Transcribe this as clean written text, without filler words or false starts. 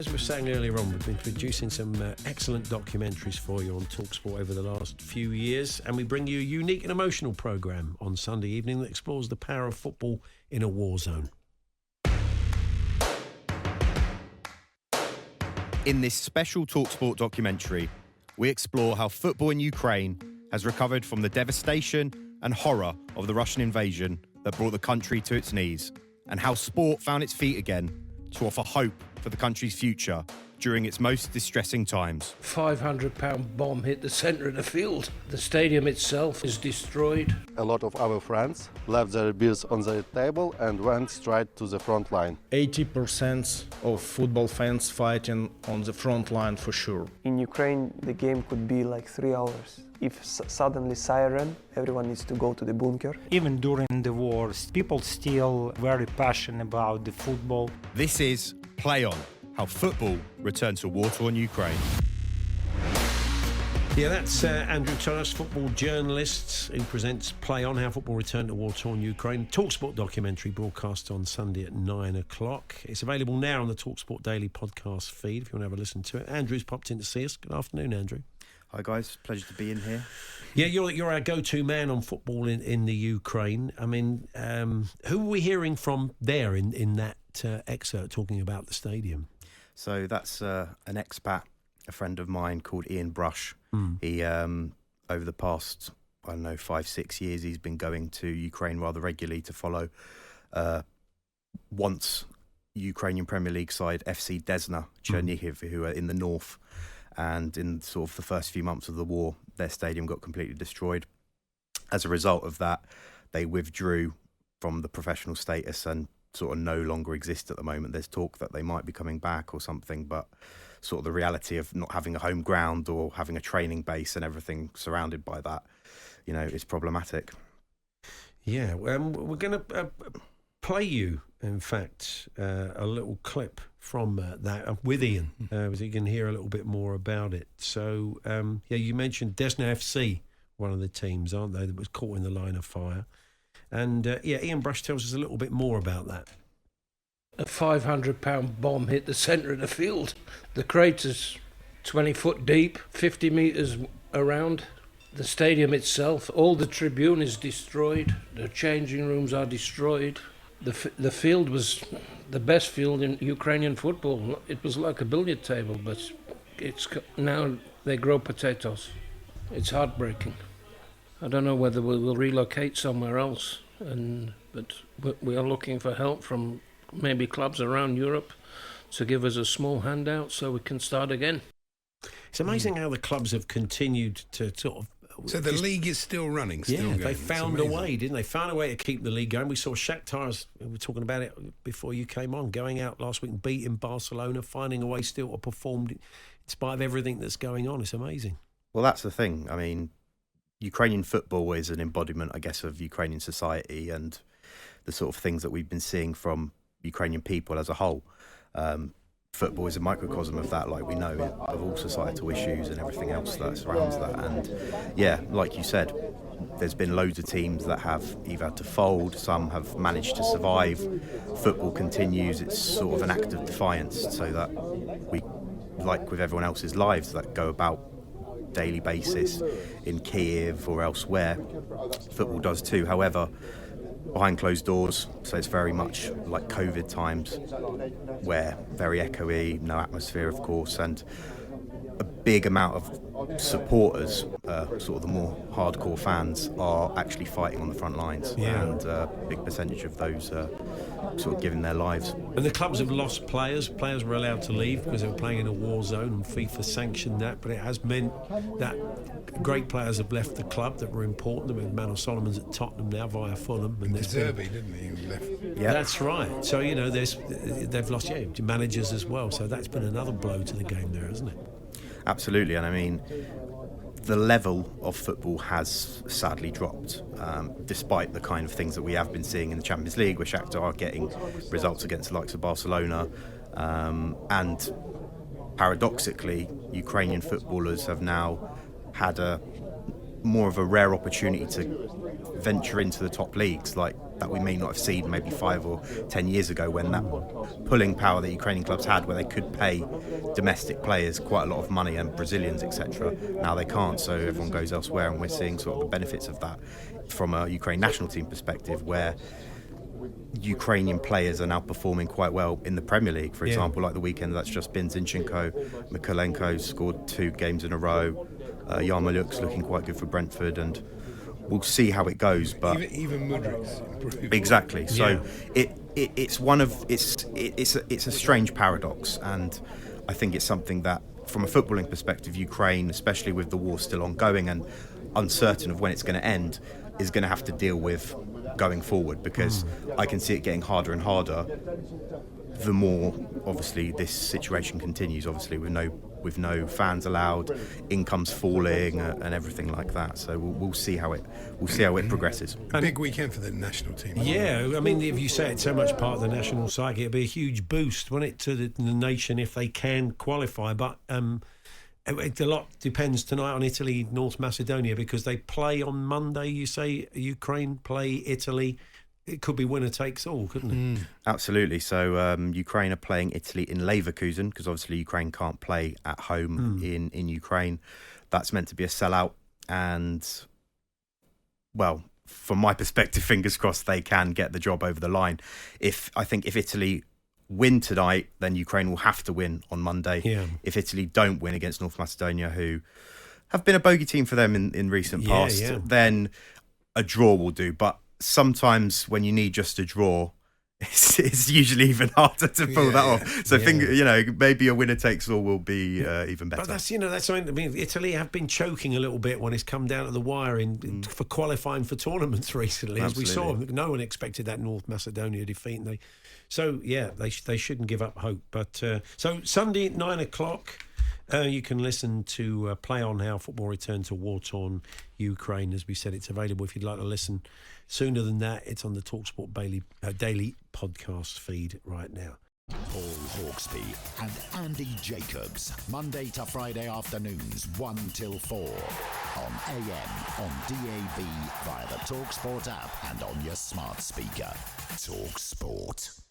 As we were saying earlier on, we've been producing some excellent documentaries for you on TalkSPORT over the last few years, and we bring you a unique and emotional programme on Sunday evening that explores the power of football in a war zone. In this special TalkSPORT documentary, we explore how football in Ukraine has recovered from the devastation and horror of the Russian invasion that brought the country to its knees, and how sport found its feet again to offer hope for the country's future during its most distressing times. £500 bomb hit the centre of the field. The stadium itself is destroyed. A lot of our friends left their beers on the table and went straight to the front line. 80% of football fans fighting on the front line for sure. In Ukraine, the game could be like 3 hours. If suddenly siren, everyone needs to go to the bunker. Even during the wars, people still very passionate about the football. This is Play On, how football returned to war-torn Ukraine. Yeah, that's Andrew Todos, football journalist, who presents Play On, how football returned to war-torn Ukraine. TalkSPORT documentary broadcast on Sunday at 9 o'clock. It's available now on the TalkSPORT Daily podcast feed if you want to have a listen to it. Andrew's popped in to see us. Good afternoon, Andrew. Hi guys, pleasure to be in here. Yeah, you're our go-to man on football in the Ukraine. I mean, who are we hearing from there in that excerpt talking about the stadium? So that's an expat, a friend of mine called Ian Brush. He, over the past, 5-6 years, he's been going to Ukraine rather regularly to follow once Ukrainian Premier League side FC Desna Chernihiv, who are in the north. And in sort of the first few months of the war, their stadium got completely destroyed. As a result of that, they withdrew from the professional status and sort of no longer exist at the moment. There's talk that they might be coming back or something, but sort of the reality of not having a home ground or having a training base and everything surrounded by that, is problematic. Yeah, we're going to play you, in fact, a little clip from that with Ian, so you can hear a little bit more about it. So, you mentioned Desna FC, one of the teams, aren't they, that was caught in the line of fire. And, Ian Brush tells us a little bit more about that. A £500 bomb hit the centre of the field. The crater's 20 foot deep, 50 metres around. The stadium itself, all the tribune is destroyed. The changing rooms are destroyed. The field was the best field in Ukrainian football. It was like a billiard table, but now they grow potatoes. It's heartbreaking. I don't know whether we will relocate somewhere else, but we are looking for help from maybe clubs around Europe to give us a small handout so we can start again. It's amazing how the clubs have continued to sort of... So the league is still running, going. They found a way, didn't they? Found a way to keep the league going. We saw Shakhtar, we were talking about it before you came on, going out last week and beating Barcelona, finding a way still to perform in spite of everything that's going on. It's amazing. Well, that's the thing. I mean, Ukrainian football is an embodiment, I guess, of Ukrainian society and the sort of things that we've been seeing from Ukrainian people as a whole. Football is a microcosm of that, like we know, of all societal issues and everything else that surrounds that. And like you said, there's been loads of teams that have either had to fold, some have managed to survive. Football continues. It's sort of an act of defiance, so that we, like with everyone else's lives that go about daily basis in Kiev or elsewhere, football does too. However, behind closed doors, so it's very much like COVID times, where very echoey, no atmosphere, of course, and a big amount of supporters, sort of the more hardcore fans, are actually fighting on the front lines, and a big percentage of those sort of giving their lives. And the clubs have lost players. Players were allowed to leave because they were playing in a war zone, and FIFA sanctioned that, but it has meant that great players have left the club that were important. I mean, Manor Solomon's at Tottenham now via Fulham. And Zerbi, didn't he? Who left? Yeah, that's right. So, they've lost managers as well. So that's been another blow to the game there, hasn't it? Absolutely, and I mean, the level of football has sadly dropped, despite the kind of things that we have been seeing in the Champions League, where Shakhtar are getting results against the likes of Barcelona, and paradoxically, Ukrainian footballers have now had a more of a rare opportunity to venture into the top leagues like that we may not have seen maybe 5 or 10 years ago, when that pulling power that Ukrainian clubs had, where they could pay domestic players quite a lot of money and Brazilians, etc. Now they can't, so everyone goes elsewhere, and we're seeing sort of the benefits of that from a Ukraine national team perspective, where Ukrainian players are now performing quite well in the Premier League. For example, like the weekend that's just been, Zinchenko, Mykolenko scored 2 games in a row. Yarmolyuk's looking quite good for Brentford, and we'll see how it goes. But even Mudrik's improved. Exactly. So it's a strange paradox, and I think it's something that, from a footballing perspective, Ukraine, especially with the war still ongoing and uncertain of when it's going to end, is going to have to deal with going forward, because I can see it getting harder and harder the more obviously this situation continues, obviously with no fans allowed, incomes falling, and everything like that. So we'll see how it progresses. A big weekend for the national team. Yeah, I mean, if you say it's so much part of the national psyche, it'll be a huge boost, won't it, to the nation if they can qualify. But a lot depends tonight on Italy, North Macedonia, because they play on Monday. You say Ukraine play Italy. It could be winner takes all, couldn't it? Absolutely. So Ukraine are playing Italy in Leverkusen, because obviously Ukraine can't play at home in Ukraine. That's meant to be a sellout. And, well, from my perspective, fingers crossed they can get the job over the line. I think if Italy win tonight, then Ukraine will have to win on Monday. Yeah. If Italy don't win against North Macedonia, who have been a bogey team for them in recent past, then a draw will do. But sometimes when you need just a draw, it's usually even harder to pull that off. So maybe a winner takes all will be even better. But that's something. I mean, Italy have been choking a little bit when it's come down to the wire for qualifying for tournaments recently. Absolutely. As we saw, no one expected that North Macedonia defeat. And they shouldn't give up hope. But so Sunday at 9:00. You can listen to Play On How Football Returned to War-Torn Ukraine. As we said, it's available if you'd like to listen sooner than that. It's on the TalkSPORT daily podcast feed right now. Paul Hawksby and Andy Jacobs, Monday to Friday afternoons 1 till 4 on AM, on DAB, via the TalkSPORT app and on your smart speaker. TalkSPORT.